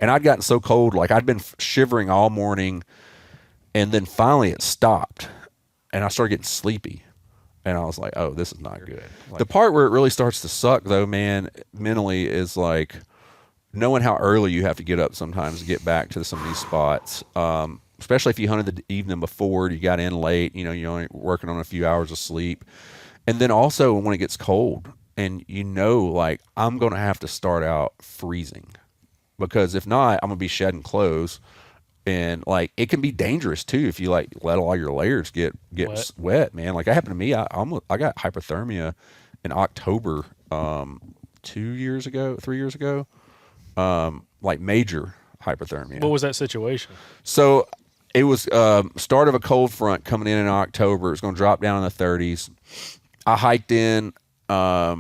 And I'd gotten so cold, like I'd been shivering all morning, and then finally it stopped, and I started getting sleepy. And I was like, oh, this is not good. The part where it really starts to suck, though, man, mentally is like knowing how early you have to get up sometimes to get back to some of these spots. Especially if you hunted the evening before, you got in late, you're only working on a few hours of sleep. And then also when it gets cold and like I'm going to have to start out freezing, because if not, I'm going to be shedding clothes. And like it can be dangerous too if you like let all your layers get wet, man. Like that happened to me. I got hypothermia in October 3 years ago. Like major hypothermia. What was that situation? So it was start of a cold front coming in October. It was going to drop down in the 30s. I hiked in, got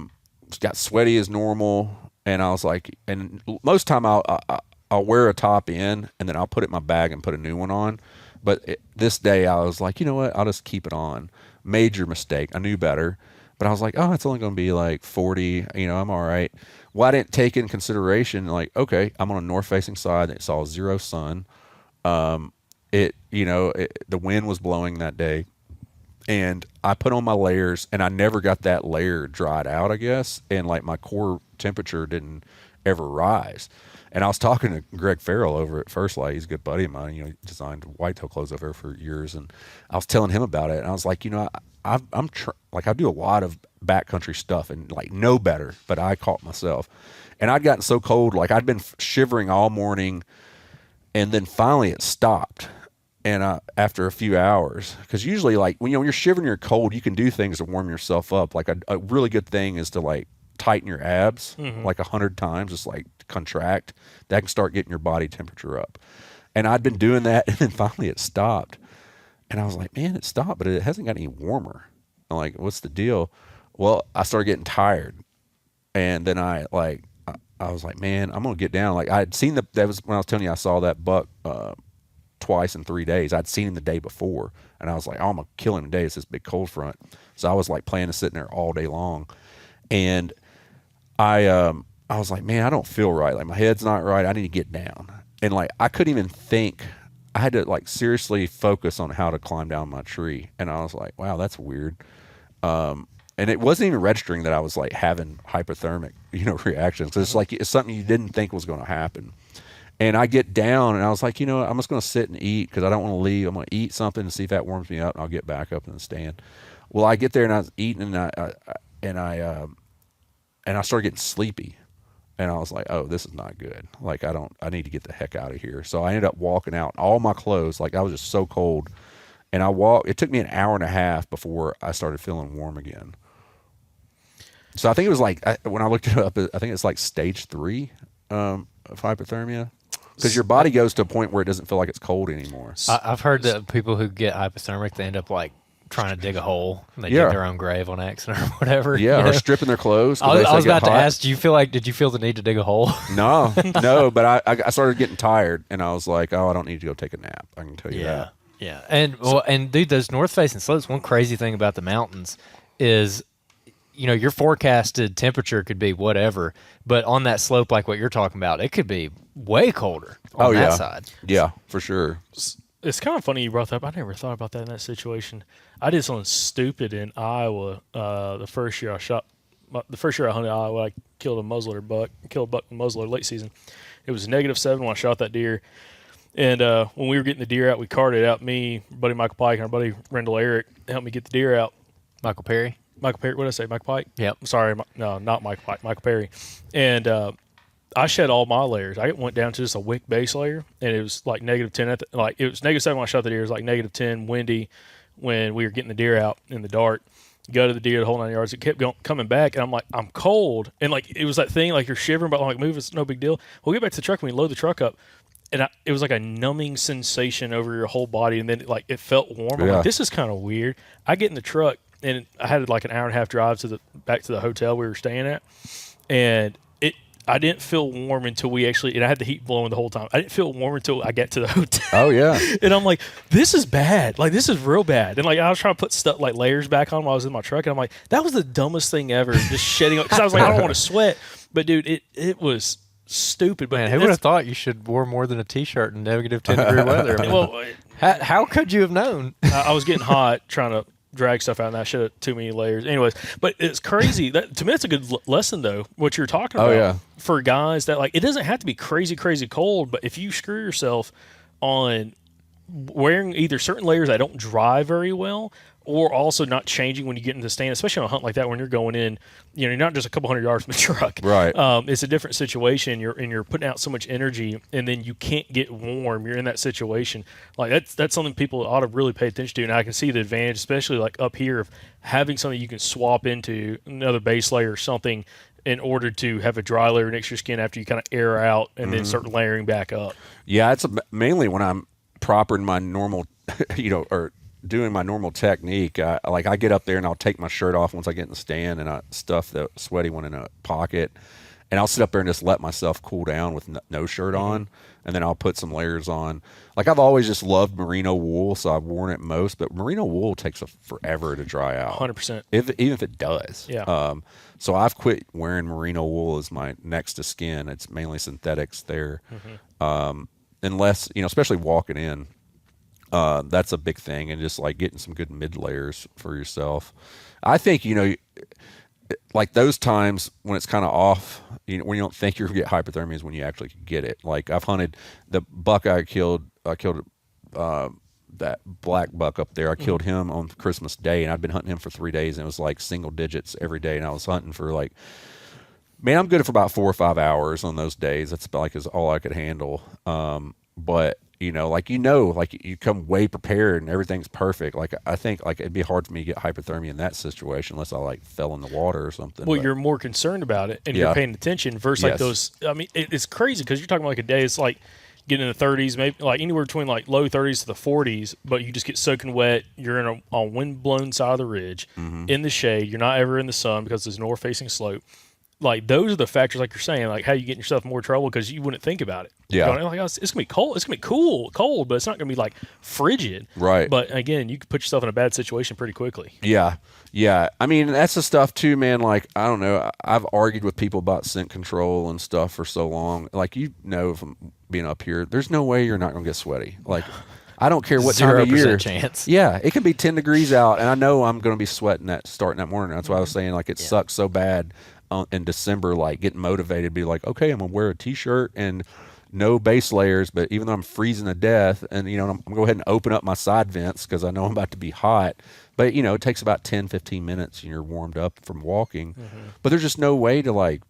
sweaty as normal, and I was like, and most time I'll wear a top in, and then I'll put it in my bag and put a new one on. But this day I was like, you know what? I'll just keep it on. Major mistake. I knew better. But I was like, oh, it's only going to be like 40. I'm all right. Well, I didn't take in consideration, like, okay, I'm on a north-facing side. It saw zero sun. The wind was blowing that day. And I put on my layers, and I never got that layer dried out, I guess. And, like, my core temperature didn't ever rise. And I was talking to Greg Farrell over at First Light. He's a good buddy of mine. He designed whitetail clothes over there for years. And I was telling him about it. And I was like, I do a lot of backcountry stuff and like know better, but I caught myself. And I'd gotten so cold, like I'd been shivering all morning, and then finally it stopped. And after a few hours, because usually like when you're shivering, you're cold, you can do things to warm yourself up. Like a really good thing is to like tighten your abs like 100 times, just like contract. That can start getting your body temperature up. And I'd been doing that, and then finally it stopped. And I was like, man, it stopped, but it hasn't got any warmer. I'm like, what's the deal? Well, I started getting tired. And then I was like, man, I'm going to get down. Like I had seen that was when I was telling you I saw that buck twice in 3 days. I'd seen him the day before. And I was like, oh, I'm going to kill him today. It's this big cold front. So I was like planning to sit in there all day long. And I was like, man, I don't feel right. Like my head's not right. I need to get down. And like I couldn't even think. I had to like seriously focus on how to climb down my tree. And I was like, wow, that's weird. And it wasn't even registering that I was like having hypothermic, reactions. Cause it's like, it's something you didn't think was going to happen. And I get down and I was like, I'm just going to sit and eat, cause I don't want to leave. I'm going to eat something and see if that warms me up, and I'll get back up in the stand. Well, I get there and I was eating, and I started getting sleepy. And I was like, oh, this is not good. Like, I need to get the heck out of here. So I ended up walking out, all my clothes, like I was just so cold. And it took me an hour and a half before I started feeling warm again. So I think it was like, when I looked it up, I think it's like stage 3 of hypothermia. Because your body goes to a point where it doesn't feel like it's cold anymore. I've heard that people who get hypothermic, they end up like trying to dig a hole, and they dig their own grave on accident or whatever. Yeah, or stripping their clothes. I was about to ask, did you feel the need to dig a hole? No, but I started getting tired, and I was like, oh, I don't need to go take a nap. I can tell you that. Yeah, and dude, those north-facing slopes, one crazy thing about the mountains is, your forecasted temperature could be whatever, but on that slope like what you're talking about, it could be way colder on that side. Yeah, for sure. It's kind of funny you brought that up. I never thought about that in that situation. I did something stupid in Iowa the first year I hunted Iowa. I killed a buck and muzzler late season. It was -7 when I shot that deer. And when we were getting the deer out, we carted out, me, buddy Michael Pike, and our buddy Rendell Eric helped me get the deer out. Michael Perry? What did I say, Michael Pike? Yep. Sorry, no, not Michael Pike, Michael Perry. And I shed all my layers. I went down to just a wick base layer, and it was like -10. It was -7 when I shot the deer. It was like -10, windy when we were getting the deer out in the dark. Gutted the deer the whole 9 yards. It kept coming back, and I'm like, I'm cold. And like it was that thing, like you're shivering, but I'm like, move, it's no big deal. We'll get back to the truck when we load the truck up. And it was like a numbing sensation over your whole body, and then it felt warm. I'm like, this is kind of weird. I get in the truck, and I had like an hour and a half drive back to the hotel we were staying at, and I didn't feel warm until and I had the heat blowing the whole time. I didn't feel warm until I got to the hotel. Oh yeah. And I'm like, this is bad. Like, this is real bad. And like, I was trying to put stuff like layers back on while I was in my truck, and I'm like, that was the dumbest thing ever. Just shedding, because I was like, I don't want to sweat. But dude, it was stupid. But Man, who would have thought you should wear more than a T-shirt in negative 10-degree weather? I mean, well, how could you have known? I was getting hot trying to drag stuff out, and I should have too many layers. Anyways, but it's crazy. That to me, it's a good lesson though. What you're talking about for guys that like it doesn't have to be crazy cold, but if you screw yourself on wearing either certain layers that don't dry very well, or also not changing when you get into the stand, especially on a hunt like that when you're going in, you're not just a couple hundred yards from the truck. Right. It's a different situation. You're putting out so much energy, and then you can't get warm. You're in that situation. Like that's something people ought to really pay attention to. And I can see the advantage, especially like up here, of having something you can swap into another base layer or something in order to have a dry layer next to your skin after you kind of air out and then start layering back up. Yeah, it's mainly when I'm proper in my normal, or doing my normal technique. I get up there and I'll take my shirt off once I get in the stand, and I stuff the sweaty one in a pocket, and I'll sit up there and just let myself cool down with no shirt on, and then I'll put some layers on. Like I've always just loved merino wool, so I've worn it most, but merino wool takes forever to dry out. 100%. Even if it does. Yeah. So I've quit wearing merino wool as my next to skin. It's mainly synthetics there. Unless, especially walking in, that's a big thing, and just like getting some good mid layers for yourself. I think, like those times when it's kind of off, when you don't think you're gonna get hypothermia is when you actually get it. Like I've hunted the buck I killed that black buck up there. I killed him on Christmas Day, and I'd been hunting him for 3 days, and it was like single digits every day, and I was hunting for like, man, I'm good for about 4 or 5 hours on those days. That's about is all I could handle. But you come way prepared and everything's perfect. Like I think like it'd be hard for me to get hypothermia in that situation unless I like fell in the water or something. Well, you're more concerned about it and you're paying attention versus like those. I mean, it's crazy because you're talking about like a day. It's like getting in the 30s, maybe like anywhere between like low 30s to the 40s, but you just get soaking wet. You're in a wind-blown side of the ridge in the shade. You're not ever in the sun because it's north-facing slope. Like those are the factors, like you're saying, like how you get yourself in more trouble because you wouldn't think about it. Yeah, like, it's gonna be cold. It's gonna be cold, but it's not gonna be like frigid. Right. But again, you could put yourself in a bad situation pretty quickly. Yeah. I mean, that's the stuff too, man. Like I don't know. I've argued with people about scent control and stuff for so long. Like from being up here, there's no way you're not gonna get sweaty. Like I don't care what time of year. 0% chance. Yeah, it can be 10 degrees out, and I know I'm gonna be sweating starting that morning. That's why I was saying like it sucks so bad. In December, like getting motivated, be like, okay, I'm gonna wear a t-shirt and no base layers, but even though I'm freezing to death, and I'm gonna go ahead and open up my side vents because I know I'm about to be hot. But it takes about 10-15 minutes and you're warmed up from walking. But there's just no way to like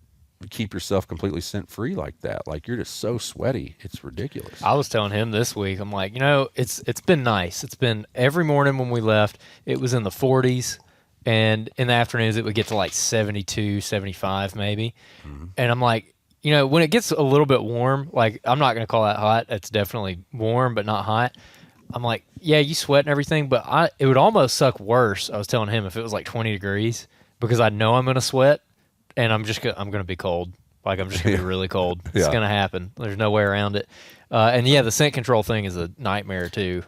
keep yourself completely scent free like that. Like you're just so sweaty, it's ridiculous. I was telling him this week, I'm like, it's been nice. It's been every morning when we left, it was in the 40s. And in the afternoons, it would get to like 72, 75 maybe. And I'm like, when it gets a little bit warm, like I'm not going to call that hot. It's definitely warm, but not hot. I'm like, yeah, you sweat and everything, but it would almost suck worse. I was telling him if it was like 20 degrees because I know I'm going to sweat and I'm going to be cold. Like I'm just going to be really cold. It's going to happen. There's no way around it. And yeah, the scent control thing is a nightmare too.